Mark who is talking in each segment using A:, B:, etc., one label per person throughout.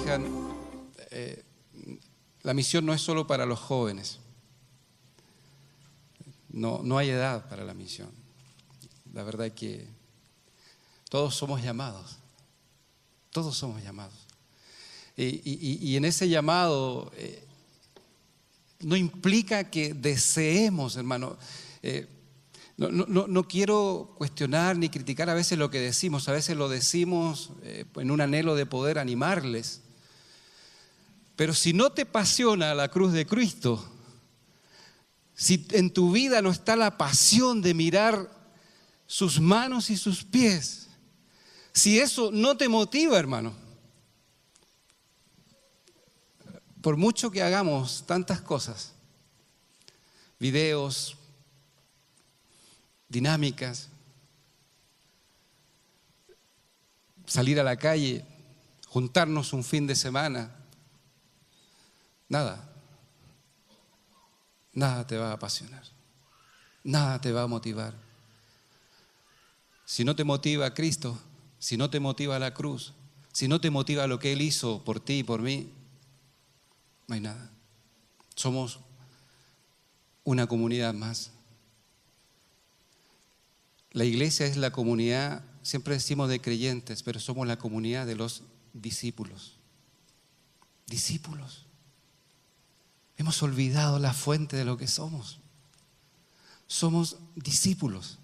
A: fijan, la misión no es solo para los jóvenes. No hay edad para la misión. La verdad es que todos somos llamados. Todos somos llamados. Y en ese llamado no implica que deseemos, hermano. No quiero cuestionar ni criticar a veces lo que decimos. A veces lo decimos en un anhelo de poder animarles. Pero si no te apasiona la cruz de Cristo, si en tu vida no está la pasión de mirar sus manos y sus pies, si eso no te motiva, hermano, por mucho que hagamos tantas cosas, videos, dinámicas, salir a la calle, juntarnos un fin de semana, nada te va a apasionar, nada te va a motivar. Si no te motiva Cristo, si no te motiva la cruz, si no te motiva lo que Él hizo por ti y por mí, no hay nada. Somos una comunidad más. La iglesia es la comunidad, siempre decimos de creyentes, pero somos la comunidad de los discípulos. Discípulos. Hemos olvidado la fuente de lo que somos. Somos discípulos.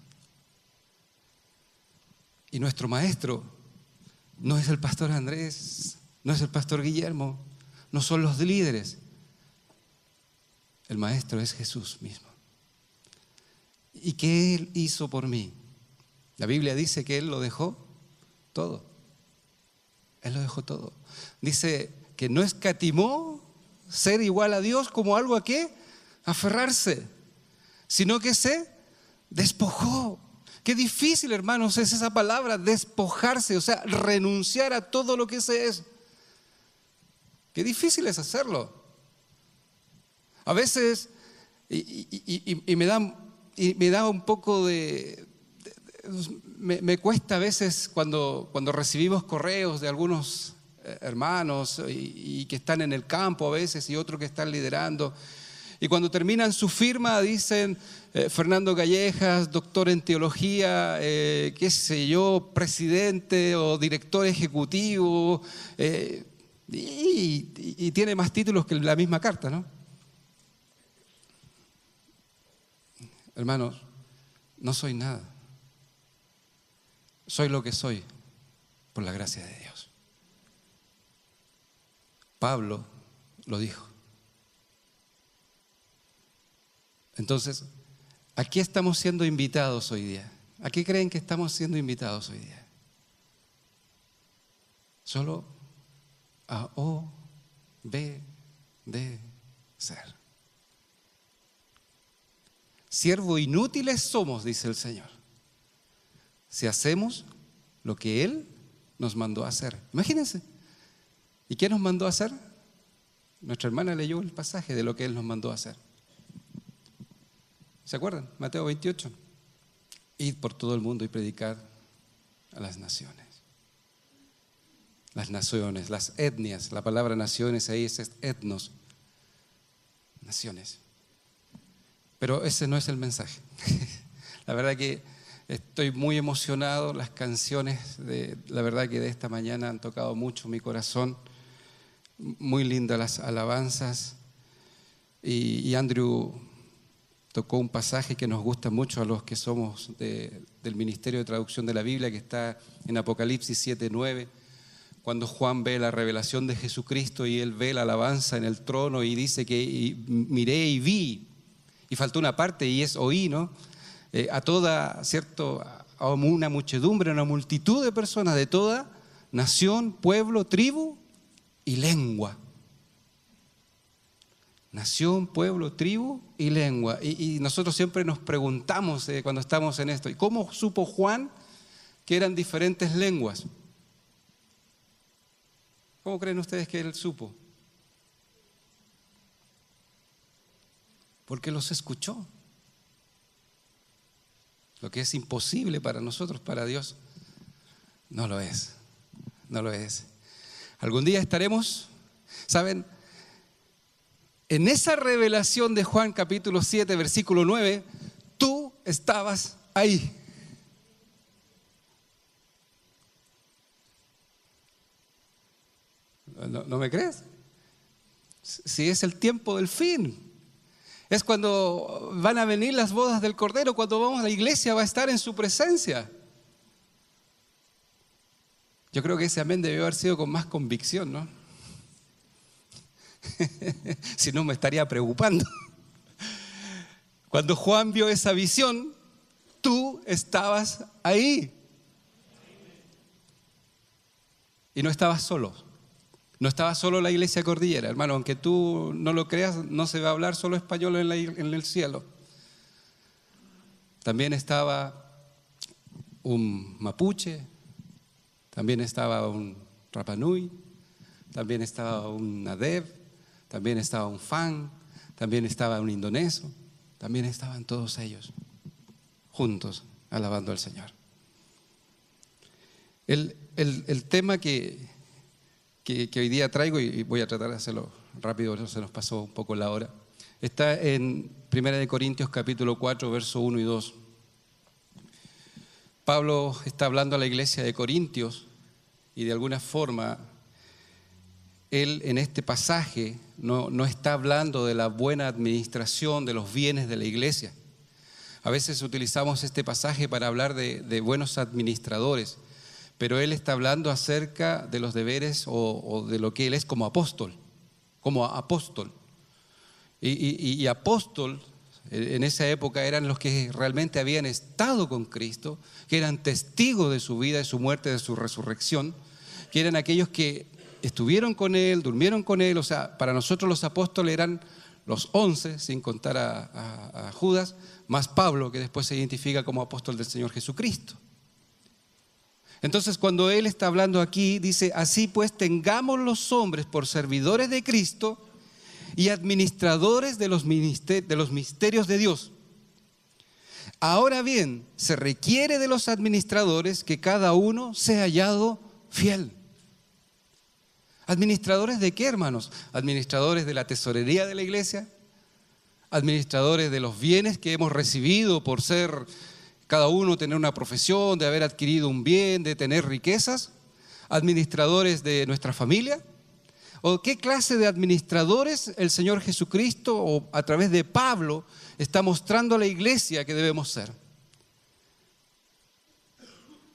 A: Y nuestro maestro no es el pastor Andrés, no es el pastor Guillermo, no son los líderes. El maestro es Jesús mismo. ¿Y qué Él hizo por mí? La Biblia dice que Él lo dejó todo. Él lo dejó todo. Dice que no escatimó ser igual a Dios como algo a qué aferrarse, sino que se despojó. Qué difícil, hermanos, es esa palabra, despojarse, o sea, renunciar a todo lo que se es. Qué difícil es hacerlo. A veces, y me da un poco me cuesta a veces cuando recibimos correos de algunos hermanos y que están en el campo a veces y otros que están liderando. Y cuando terminan su firma dicen Fernando Callejas, doctor en teología, qué sé yo, presidente o director ejecutivo, y tiene más títulos que la misma carta, ¿no? Hermanos, no soy nada. Soy lo que soy por la gracia de Dios. Pablo lo dijo. Entonces, ¿a qué estamos siendo invitados hoy día? ¿A qué creen que estamos siendo invitados hoy día? Solo a obedecer. Siervos inútiles somos, dice el Señor, si hacemos lo que Él nos mandó a hacer. Imagínense. ¿Y qué nos mandó a hacer? Nuestra hermana leyó el pasaje de lo que Él nos mandó a hacer. ¿Se acuerdan? Mateo 28. Id por todo el mundo y predicar a las naciones. Las naciones, las etnias. La palabra naciones ahí es etnos. Naciones. Pero ese no es el mensaje. La verdad que estoy muy emocionado. Las canciones, la verdad que de esta mañana han tocado mucho mi corazón. Muy lindas las alabanzas. Y Andrew tocó un pasaje que nos gusta mucho a los que somos del Ministerio de Traducción de la Biblia, que está en Apocalipsis 7:9, cuando Juan ve la revelación de Jesucristo y él ve la alabanza en el trono y dice que miré y vi, y faltó una parte y es oí, ¿no? A toda, ¿cierto? A una muchedumbre, una multitud de personas de toda nación, pueblo, tribu y lengua. Nación, pueblo, tribu y lengua. Y nosotros siempre nos preguntamos cuando estamos en esto, ¿y cómo supo Juan que eran diferentes lenguas? ¿Cómo creen ustedes que él supo? Porque los escuchó. Lo que es imposible para nosotros, para Dios, no lo es. No lo es. Algún día estaremos, ¿saben? En esa revelación de Juan capítulo 7, versículo 9, tú estabas ahí. ¿No me crees? Si es el tiempo del fin. Es cuando van a venir las bodas del Cordero, cuando vamos a la iglesia va a estar en su presencia. Yo creo que ese amén debió haber sido con más convicción, ¿no? Si no me estaría preocupando. Cuando Juan vio esa visión, tú estabas ahí. Y no estabas solo. No estaba solo la iglesia Cordillera, hermano, aunque tú no lo creas, no se va a hablar solo español en el cielo. También estaba un mapuche, también estaba un Rapanui, también estaba un Nadev, también estaba un Fan, también estaba un indonesio, también estaban todos ellos juntos alabando al Señor. El tema que hoy día traigo, y voy a tratar de hacerlo rápido, se nos pasó un poco la hora, está en 1 Corintios capítulo 4, verso 1 y 2. Pablo está hablando a la iglesia de Corintios y de alguna forma él en este pasaje no está hablando de la buena administración de los bienes de la iglesia. A veces utilizamos este pasaje para hablar de buenos administradores, pero él está hablando acerca de los deberes o de lo que él es como apóstol. Y apóstol en esa época eran los que realmente habían estado con Cristo, que eran testigos de su vida, de su muerte, de su resurrección, que eran aquellos que estuvieron con él, durmieron con él. O sea, para nosotros los apóstoles eran los 11, sin contar a Judas, más Pablo, que después se identifica como apóstol del Señor Jesucristo. Entonces, cuando él está hablando aquí, dice: así pues, tengamos los hombres por servidores de Cristo y administradores de los misterios de Dios. Ahora bien, se requiere de los administradores que cada uno sea hallado fiel. ¿Administradores de qué, hermanos? Administradores de la tesorería de la iglesia, administradores de los bienes que hemos recibido por ser cada uno, tener una profesión, de haber adquirido un bien, de tener riquezas, administradores de nuestra familia. ¿O qué clase de administradores el Señor Jesucristo o a través de Pablo está mostrando a la iglesia que debemos ser?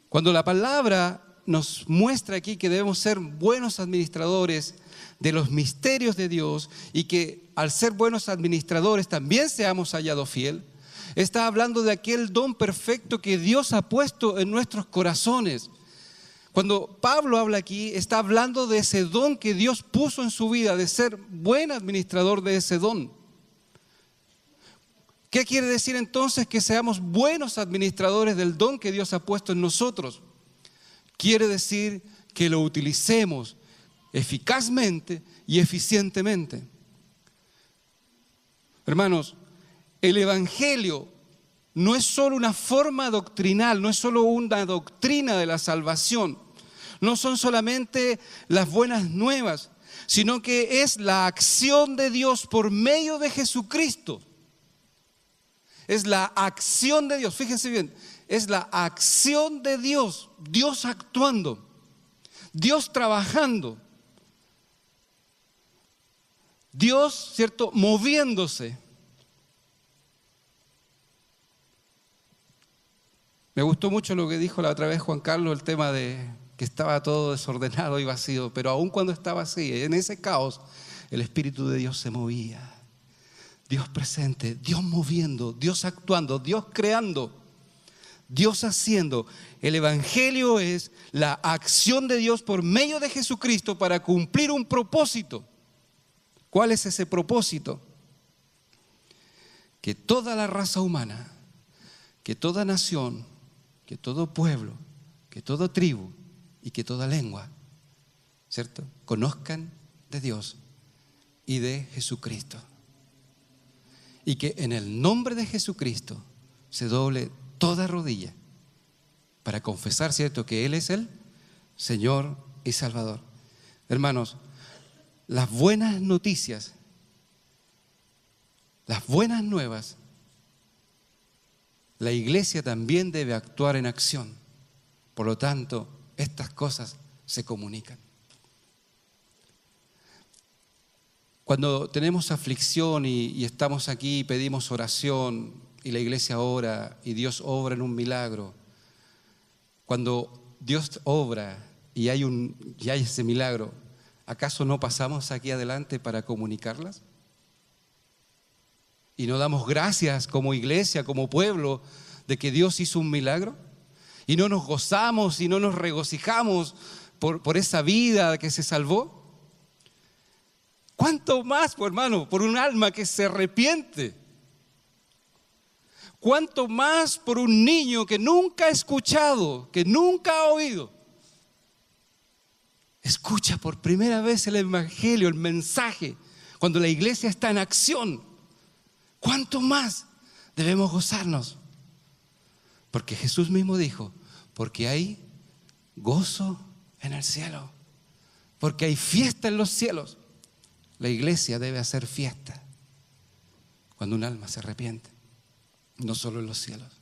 A: Cuando la palabra nos muestra aquí que debemos ser buenos administradores de los misterios de Dios y que al ser buenos administradores también seamos hallados fiel, está hablando de aquel don perfecto que Dios ha puesto en nuestros corazones. Cuando Pablo habla aquí, está hablando de ese don que Dios puso en su vida, de ser buen administrador de ese don. ¿Qué quiere decir entonces que seamos buenos administradores del don que Dios ha puesto en nosotros? Quiere decir que lo utilicemos eficazmente y eficientemente. Hermanos, el Evangelio no es solo una forma doctrinal, no es solo una doctrina de la salvación, no son solamente las buenas nuevas, sino que es la acción de Dios por medio de Jesucristo. Es la acción de Dios, fíjense bien, es la acción de Dios, Dios actuando, Dios trabajando, Dios, ¿cierto?, moviéndose. Me gustó mucho lo que dijo la otra vez Juan Carlos, el tema de que estaba todo desordenado y vacío, pero aun cuando estaba así, en ese caos, el Espíritu de Dios se movía. Dios presente, Dios moviendo, Dios actuando, Dios creando, Dios haciendo. El Evangelio es la acción de Dios por medio de Jesucristo para cumplir un propósito. ¿Cuál es ese propósito? Que toda la raza humana, que toda nación, que todo pueblo, que toda tribu y que toda lengua, ¿cierto?, conozcan de Dios y de Jesucristo. Y que en el nombre de Jesucristo se doble toda rodilla para confesar, ¿cierto?, que Él es el Señor y Salvador. Hermanos, las buenas noticias, las buenas nuevas, la iglesia también debe actuar en acción. Por lo tanto, estas cosas se comunican. Cuando tenemos aflicción y estamos aquí y pedimos oración y la iglesia ora y Dios obra en un milagro, cuando Dios obra y hay ese milagro, ¿acaso no pasamos aquí adelante para comunicarlas? ¿Y no damos gracias como iglesia, como pueblo, de que Dios hizo un milagro? ¿Y no nos gozamos y no nos regocijamos por esa vida que se salvó? ¿Cuánto más, hermano, por un alma que se arrepiente? ¿Cuánto más por un niño que nunca ha escuchado, que nunca ha oído? Escucha por primera vez el evangelio, el mensaje, cuando la iglesia está en acción. ¿Cuánto más debemos gozarnos? Porque Jesús mismo dijo, porque hay gozo en el cielo, porque hay fiesta en los cielos. La iglesia debe hacer fiesta cuando un alma se arrepiente, no solo en los cielos.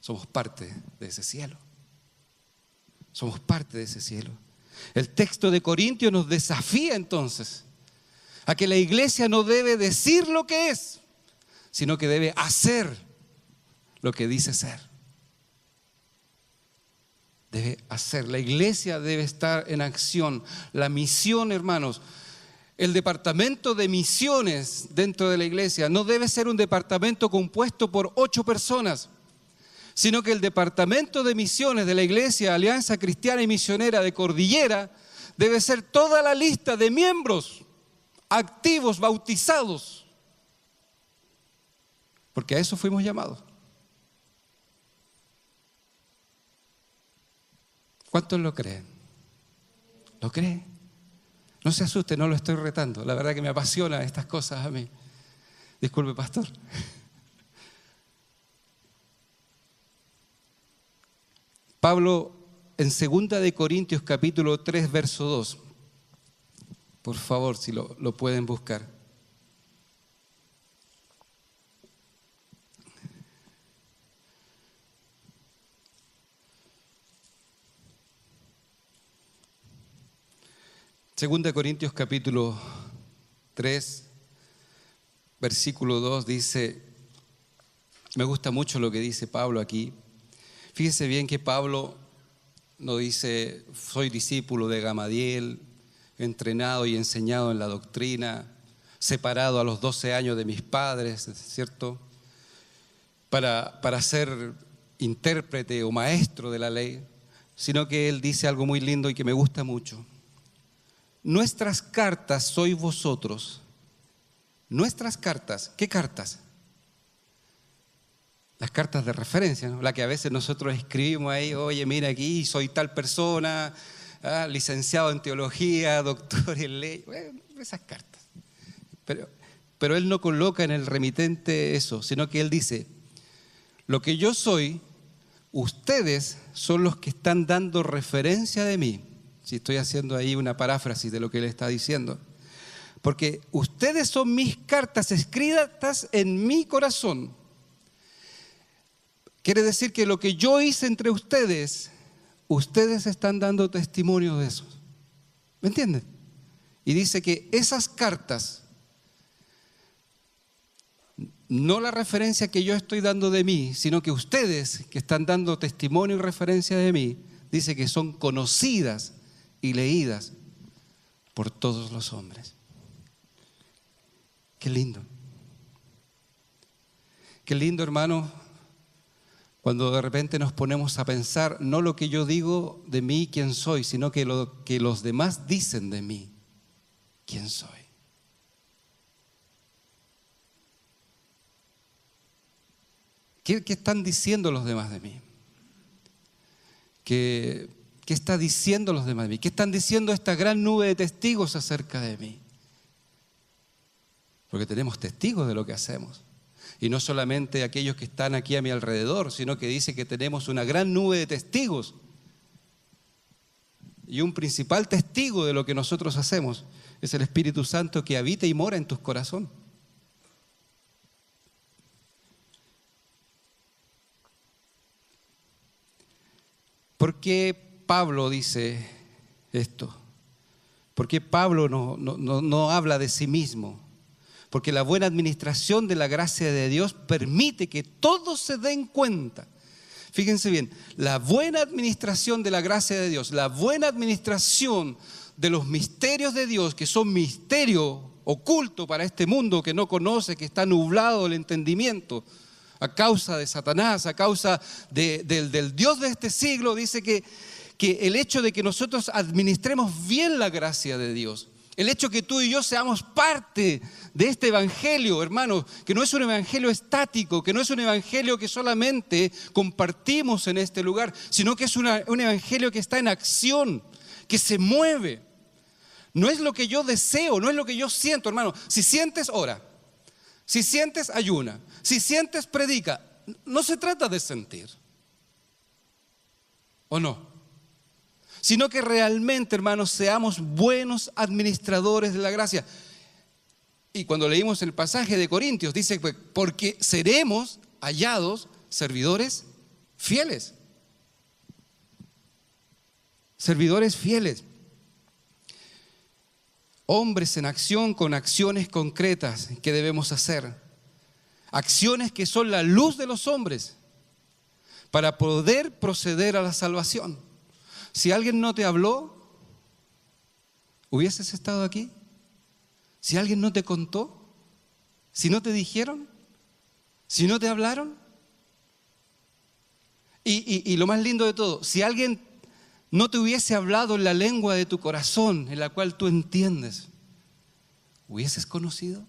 A: Somos parte de ese cielo. Somos parte de ese cielo. El texto de Corintios nos desafía entonces a que la iglesia no debe decir lo que es, sino que debe hacer lo que dice ser. Debe hacer. La iglesia debe estar en acción. La misión, hermanos, el departamento de misiones dentro de la iglesia no debe ser un departamento compuesto por 8 personas, sino que el departamento de misiones de la iglesia, Alianza Cristiana y Misionera de Cordillera, debe ser toda la lista de miembros activos, bautizados, porque a eso fuimos llamados. ¿Cuántos lo creen? ¿Lo creen? No se asuste, no lo estoy retando. La verdad que me apasionan estas cosas a mí. Disculpe, pastor. Pablo en 2 de Corintios capítulo 3, verso 2. Por favor, si lo pueden buscar. Segunda de Corintios capítulo 3, versículo 2 dice, me gusta mucho lo que dice Pablo aquí. Fíjese bien que Pablo no dice, soy discípulo de Gamaliel, entrenado y enseñado en la doctrina, separado a los 12 años de mis padres, ¿cierto? Para ser intérprete o maestro de la ley, sino que él dice algo muy lindo y que me gusta mucho. Nuestras cartas sois vosotros. Nuestras cartas, ¿qué cartas? Las cartas de referencia, ¿no? La que a veces nosotros escribimos ahí, oye, mira aquí, soy tal persona, licenciado en teología, doctor en ley, bueno, esas cartas. Pero él no coloca en el remitente eso, sino que él dice, lo que yo soy, ustedes son los que están dando referencia de mí. Si estoy haciendo ahí una paráfrasis de lo que él está diciendo. Porque ustedes son mis cartas escritas en mi corazón. Quiere decir que lo que yo hice entre ustedes, ustedes están dando testimonio de eso. ¿Me entienden? Y dice que esas cartas, no la referencia que yo estoy dando de mí, sino que ustedes que están dando testimonio y referencia de mí, dice que son conocidas y leídas por todos los hombres. Qué lindo. Qué lindo, hermano, cuando de repente nos ponemos a pensar no lo que yo digo de mí, quién soy, sino que lo que los demás dicen de mí, quién soy. ¿Qué están diciendo los demás de mí? ¿Qué está diciendo los demás de mí? ¿Qué están diciendo esta gran nube de testigos acerca de mí? Porque tenemos testigos de lo que hacemos. Y no solamente aquellos que están aquí a mi alrededor, sino que dice que tenemos una gran nube de testigos Y un principal testigo de lo que nosotros hacemos es el Espíritu Santo que habita y mora en tu corazón. ¿Por qué Pablo dice esto? ¿Por qué Pablo no habla de sí mismo? Porque la buena administración de la gracia de Dios permite que todos se den cuenta. Fíjense bien, la buena administración de la gracia de Dios, la buena administración de los misterios de Dios, que son misterios ocultos para este mundo que no conoce, que está nublado el entendimiento, a causa de Satanás, a causa del Dios de este siglo, dice que el hecho de que nosotros administremos bien la gracia de Dios, el hecho que tú y yo seamos parte de este evangelio, hermanos, que no es un evangelio estático, que no es un evangelio que solamente compartimos en este lugar, sino que es un evangelio que está en acción, que se mueve. No es lo que yo deseo, no es lo que yo siento, hermano. Si sientes, ora. Si sientes, ayuna. Si sientes, predica. No se trata de sentir. ¿O no? Sino que realmente, hermanos, seamos buenos administradores de la gracia. Y cuando leímos el pasaje de Corintios, dice, porque seremos hallados servidores fieles. Servidores fieles. Hombres en acción con acciones concretas que debemos hacer. Acciones que son la luz de los hombres para poder proceder a la salvación. Si alguien no te habló, ¿hubieses estado aquí? Si alguien no te contó, si no te dijeron, si no te hablaron. Y lo más lindo de todo, si alguien no te hubiese hablado en la lengua de tu corazón, en la cual tú entiendes, ¿hubieses conocido?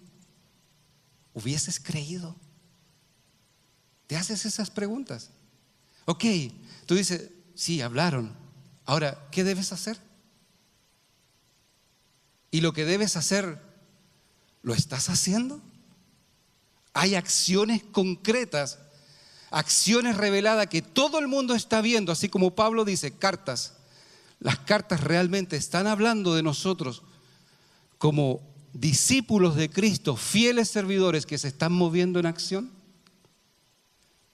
A: ¿Hubieses creído? ¿Te haces esas preguntas? Ok, tú dices, sí, hablaron. Ahora, ¿qué debes hacer? Y lo que debes hacer, ¿lo estás haciendo? Hay acciones concretas, acciones reveladas que todo el mundo está viendo, así como Pablo dice, cartas. Las cartas realmente están hablando de nosotros como discípulos de Cristo, fieles servidores que se están moviendo en acción,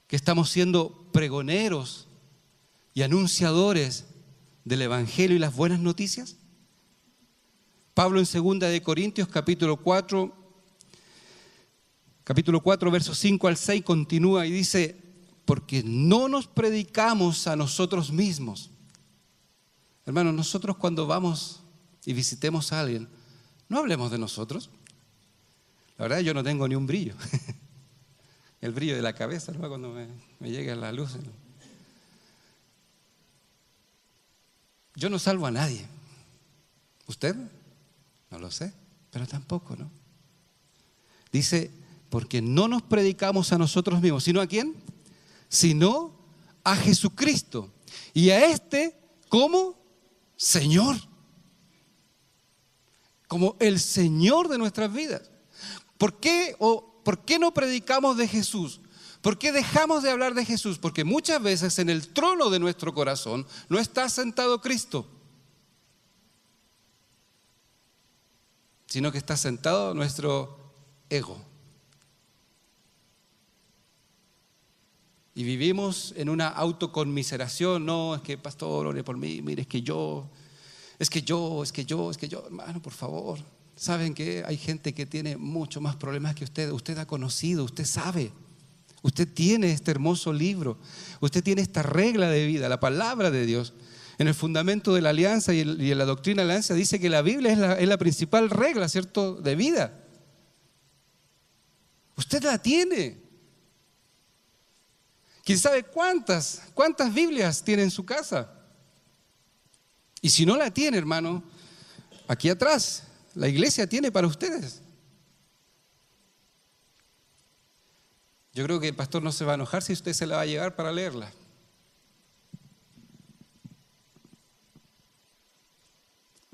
A: que estamos siendo pregoneros y anunciadores del Evangelio y las buenas noticias. Pablo en 2 de Corintios capítulo 4 versos 5 al 6 continúa y dice, porque no nos predicamos a nosotros mismos. Hermanos, nosotros cuando vamos y visitemos a alguien, no hablemos de nosotros. La verdad yo no tengo ni un brillo. El brillo de la cabeza, ¿no? Cuando me llega la luz. Yo no salvo a nadie. ¿Usted? No lo sé, pero tampoco, ¿no? Dice, porque no nos predicamos a nosotros mismos, ¿sino a quién? Sino a Jesucristo. Y a este como Señor. Como el Señor de nuestras vidas. ¿Por qué no predicamos de Jesús? ¿Por qué dejamos de hablar de Jesús? Porque muchas veces en el trono de nuestro corazón no está sentado Cristo, sino que está sentado nuestro ego. Y vivimos en una autoconmiseración. No, es que pastor, ore por mí, mire, es que yo. Hermano, por favor. ¿Saben qué? Hay gente que tiene mucho más problemas que usted. Usted ha conocido, usted sabe. Usted tiene este hermoso libro. Usted tiene esta regla de vida, la palabra de Dios. En el fundamento de la alianza y en la doctrina de la alianza dice que la Biblia es la principal regla, ¿cierto?, de vida. Usted la tiene. ¿Quién sabe cuántas Biblias tiene en su casa? Y si no la tiene, hermano, aquí atrás, la iglesia tiene para ustedes. Yo creo que el pastor no se va a enojar si usted se la va a llevar para leerla.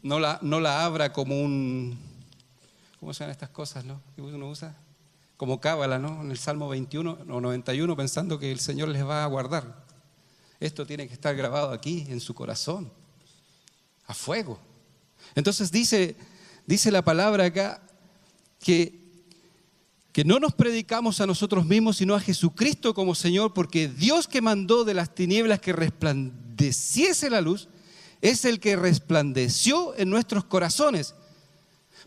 A: No la abra como un, ¿cómo se llaman estas cosas, no? Que uno usa como cábala, ¿no? En el Salmo 21 o 91, pensando que el Señor les va a guardar. Esto tiene que estar grabado aquí en su corazón. a fuego. Entonces dice la palabra acá que no nos predicamos a nosotros mismos, sino a Jesucristo como Señor, porque Dios que mandó de las tinieblas que resplandeciese la luz, es el que resplandeció en nuestros corazones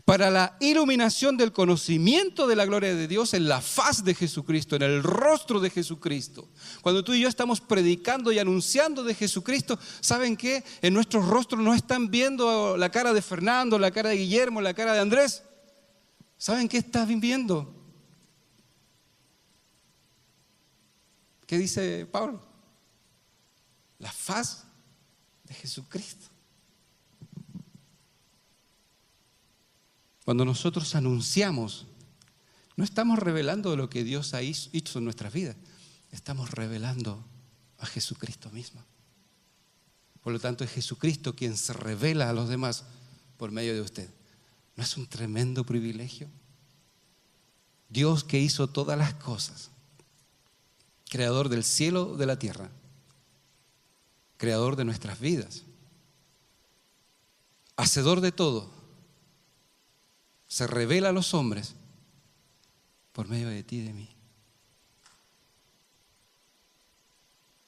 A: para la iluminación del conocimiento de la gloria de Dios en la faz de Jesucristo, en el rostro de Jesucristo. Cuando tú y yo estamos predicando y anunciando de Jesucristo, ¿saben qué? En nuestros rostros no están viendo la cara de Fernando, la cara de Guillermo, la cara de Andrés. ¿Saben qué están viendo? ¿Qué dice Pablo? La faz de Jesucristo. Cuando nosotros anunciamos, no estamos revelando lo que Dios ha hecho en nuestras vidas, estamos revelando a Jesucristo mismo. Por lo tanto, es Jesucristo quien se revela a los demás por medio de usted. ¿No es un tremendo privilegio? Dios que hizo todas las cosas, creador del cielo, de la tierra, creador de nuestras vidas, hacedor de todo, se revela a los hombres por medio de ti y de mí.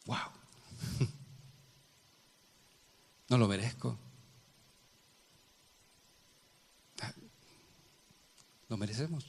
A: ¡Wow! No lo merezco. ¿Lo merecemos?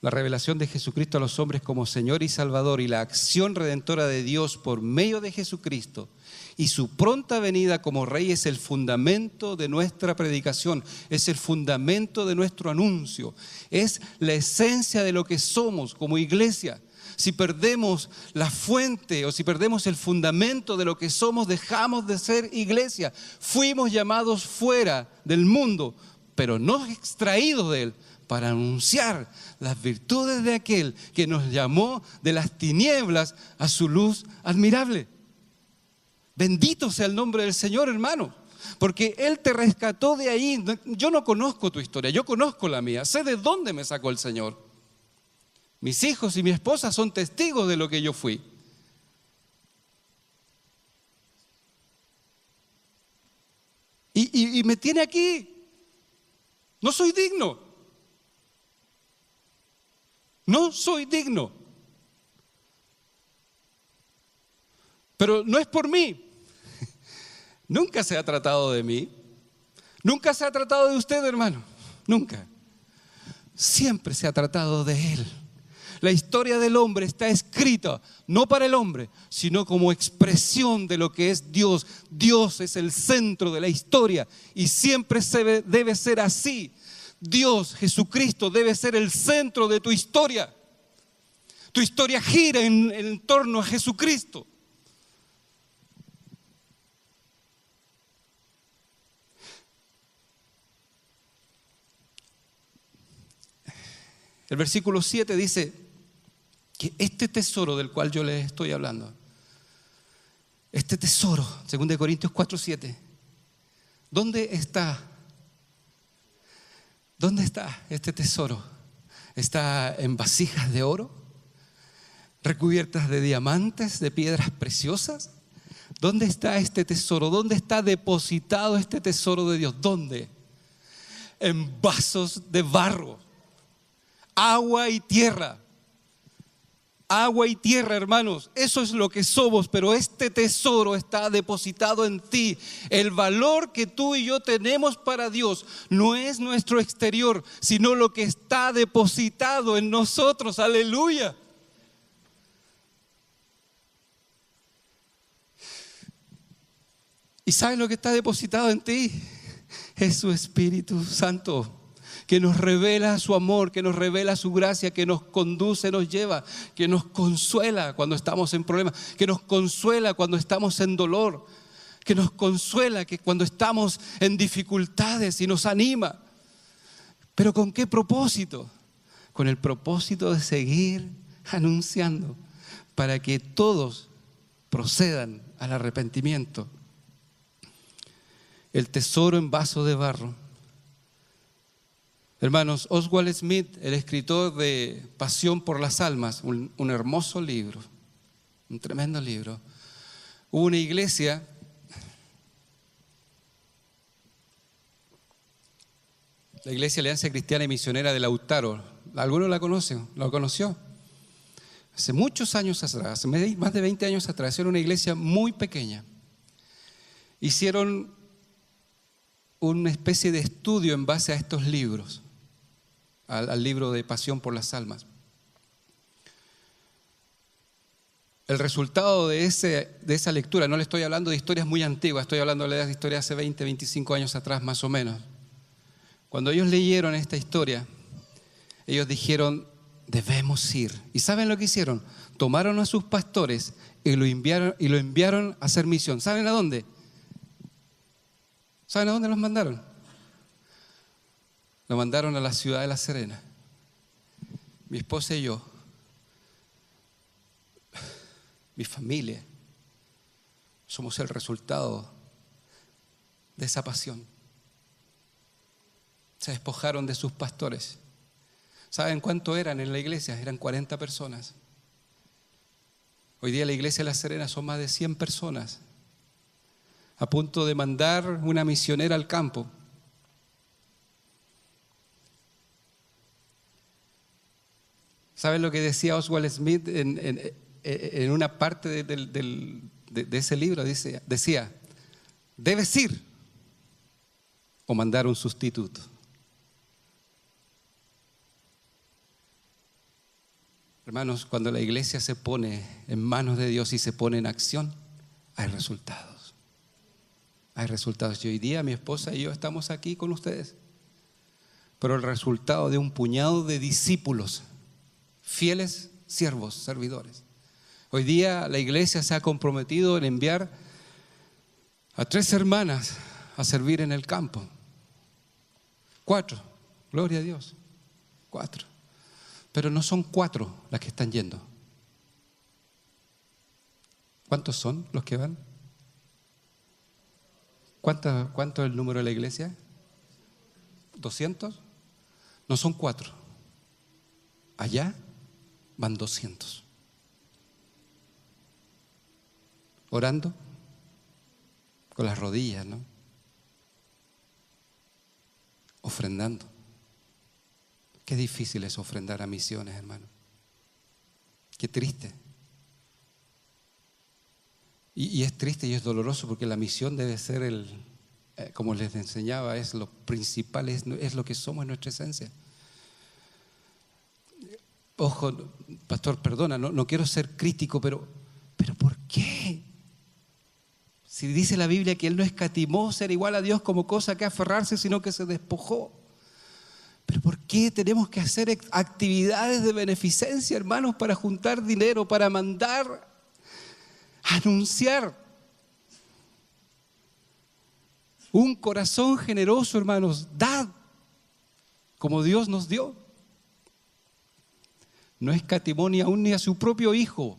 A: La revelación de Jesucristo a los hombres como Señor y Salvador y la acción redentora de Dios por medio de Jesucristo y su pronta venida como Rey es el fundamento de nuestra predicación, es el fundamento de nuestro anuncio, es la esencia de lo que somos como iglesia. Si perdemos la fuente o si perdemos el fundamento de lo que somos, dejamos de ser iglesia. Fuimos llamados fuera del mundo, pero no extraídos de él, para anunciar las virtudes de aquel que nos llamó de las tinieblas a su luz admirable. Bendito sea el nombre del Señor, hermano, porque Él te rescató de ahí. Yo no conozco tu historia, yo conozco la mía, sé de dónde me sacó el Señor. Mis hijos y mi esposa son testigos de lo que yo fui. Y me tiene aquí. No soy digno. No soy digno. Pero no es por mí. Nunca se ha tratado de mí. Nunca se ha tratado de usted, hermano. Nunca. Siempre se ha tratado de Él. La historia del hombre está escrita no para el hombre, sino como expresión de lo que es Dios. Dios es el centro de la historia y siempre debe ser así. Dios, Jesucristo, debe ser el centro de tu historia. Tu historia gira en torno a Jesucristo. El versículo 7 dice que este tesoro del cual yo les estoy hablando, este tesoro, 2 Corintios 4:7, ¿dónde está? ¿Dónde está este tesoro? ¿Está en vasijas de oro? ¿Recubiertas de diamantes, de piedras preciosas? ¿Dónde está este tesoro? ¿Dónde está depositado este tesoro de Dios? ¿Dónde? En vasos de barro. Agua y tierra. Agua y tierra, hermanos, eso es lo que somos, pero este tesoro está depositado en ti. El valor que tú y yo tenemos para Dios no es nuestro exterior, sino lo que está depositado en nosotros. Aleluya. ¿Y sabes lo que está depositado en ti? Es su Espíritu Santo, que nos revela su amor, que nos revela su gracia, que nos conduce, nos lleva, que nos consuela cuando estamos en problemas, que nos consuela cuando estamos en dolor, que nos consuela cuando estamos en dificultades y nos anima. ¿Pero con qué propósito? Con el propósito de seguir anunciando para que todos procedan al arrepentimiento. El tesoro en vaso de barro. Hermanos, Oswald Smith, el escritor de Pasión por las Almas, un hermoso libro, un tremendo libro. Hubo una iglesia la Iglesia Alianza Cristiana y Misionera de Lautaro. ¿Alguno la conoce? ¿La conoció? Hace muchos años atrás, hace más de 20 años atrás, era una iglesia muy pequeña. Hicieron una especie de estudio en base a estos libros, al libro de Pasión por las Almas. El resultado de esa lectura, no le estoy hablando de historias muy antiguas, estoy hablando de historias hace 20, 25 años atrás más o menos. Cuando ellos leyeron esta historia, ellos dijeron, debemos ir. ¿Y saben lo que hicieron? Tomaron a sus pastores y lo enviaron a hacer misión. ¿Saben a dónde? ¿Saben a dónde los mandaron? Lo mandaron a la ciudad de La Serena. Mi esposa y yo, mi familia, somos el resultado de esa pasión. Se despojaron de sus pastores. ¿Saben cuánto eran en la iglesia? Eran 40 personas. Hoy día la iglesia de La Serena son más de 100 personas, a punto de mandar una misionera al campo. ¿Saben lo que decía Oswald Smith en una parte de ese libro? Decía, debes ir o mandar un sustituto. Hermanos, cuando la iglesia se pone en manos de Dios y se pone en acción, hay resultados. Hay resultados. Y hoy día mi esposa y yo estamos aquí con ustedes. Pero el resultado de un puñado de discípulos, fieles siervos, servidores. Hoy día la iglesia se ha comprometido en enviar a 3 hermanas a servir en el campo. 4, gloria a Dios, 4. Pero no son 4 las que están yendo. ¿Cuántos son los que van? ¿Cuánto es el número de la iglesia? ¿200? No son 4. Allá van 200. Orando con las rodillas, ¿no? Ofrendando. Qué difícil es ofrendar a misiones, hermano. Qué triste. Y es triste y es doloroso porque la misión debe ser como les enseñaba, es lo principal, es lo que somos en nuestra esencia. Ojo, pastor, perdona, no quiero ser crítico, pero ¿por qué? Si dice la Biblia que Él no escatimó ser igual a Dios como cosa que aferrarse, sino que se despojó. ¿Pero por qué tenemos que hacer actividades de beneficencia, hermanos, para juntar dinero, para mandar, anunciar? Un corazón generoso, hermanos, dad como Dios nos dio. No escatimó ni aún ni a su propio Hijo.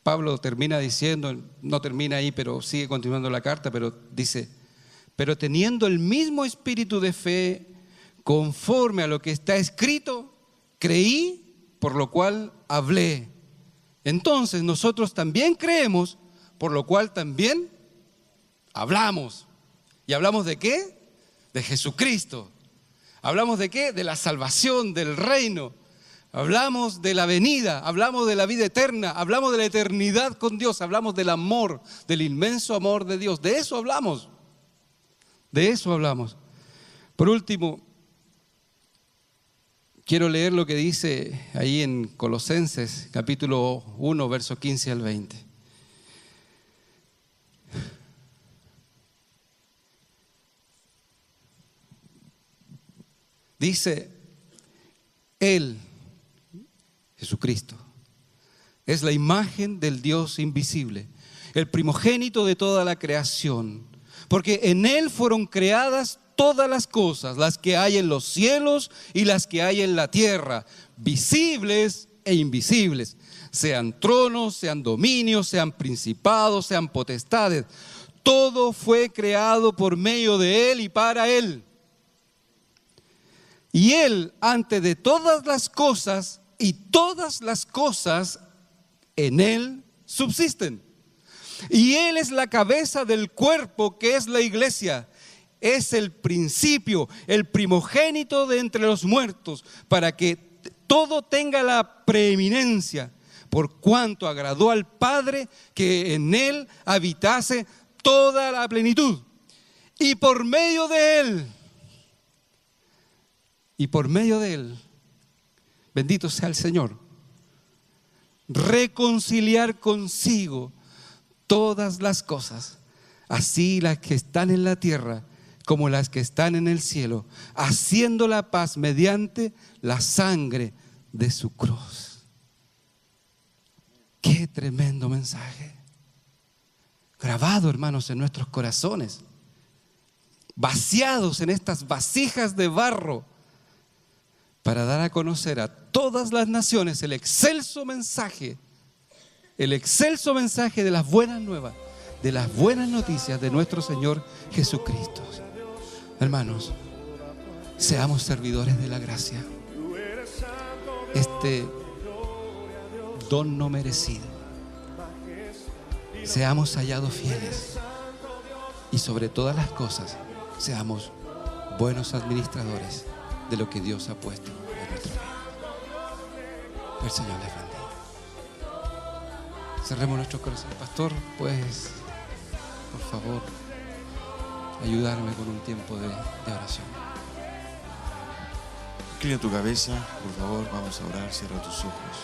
A: Pablo termina diciendo, no termina ahí, pero sigue continuando la carta, pero dice, pero teniendo el mismo espíritu de fe, conforme a lo que está escrito, creí, por lo cual hablé. Entonces nosotros también creemos, por lo cual también hablamos. ¿Y hablamos de qué? De Jesucristo. ¿Hablamos de qué? De la salvación, del reino. Hablamos de la venida, hablamos de la vida eterna, hablamos de la eternidad con Dios, hablamos del amor, del inmenso amor de Dios. De eso hablamos. De eso hablamos. Por último, quiero leer lo que dice ahí en Colosenses, capítulo 1, versos 15 al 20. Dice, Él, Jesucristo, es la imagen del Dios invisible, el primogénito de toda la creación, porque en Él fueron creadas todas las cosas, las que hay en los cielos y las que hay en la tierra, visibles e invisibles, sean tronos, sean dominios, sean principados, sean potestades. todo fue creado por medio de Él y para Él. Y Él, antes de todas las cosas, y todas las cosas en Él subsisten. Y Él es la cabeza del cuerpo, que es la iglesia. Es el principio, el primogénito de entre los muertos, para que todo tenga la preeminencia, por cuanto agradó al Padre que en Él habitase toda la plenitud. Y por medio de Él, bendito sea el Señor, reconciliar consigo todas las cosas, así las que están en la tierra como las que están en el cielo, haciendo la paz mediante la sangre de su cruz. Qué tremendo mensaje, grabado, hermanos, en nuestros corazones, vaciados en estas vasijas de barro, para dar a conocer a todas las naciones el excelso mensaje de las buenas nuevas, de las buenas noticias de nuestro Señor Jesucristo. Hermanos, seamos servidores de la gracia, este don no merecido. Seamos hallados fieles y sobre todas las cosas seamos buenos administradores de lo que Dios ha puesto en nuestra vida. El Señor les bendiga. Cerremos nuestro corazón. Pastor, ¿puedes, por favor, ayudarme con un tiempo de oración?
B: Inclina tu cabeza, por favor, vamos a orar, cierra tus ojos.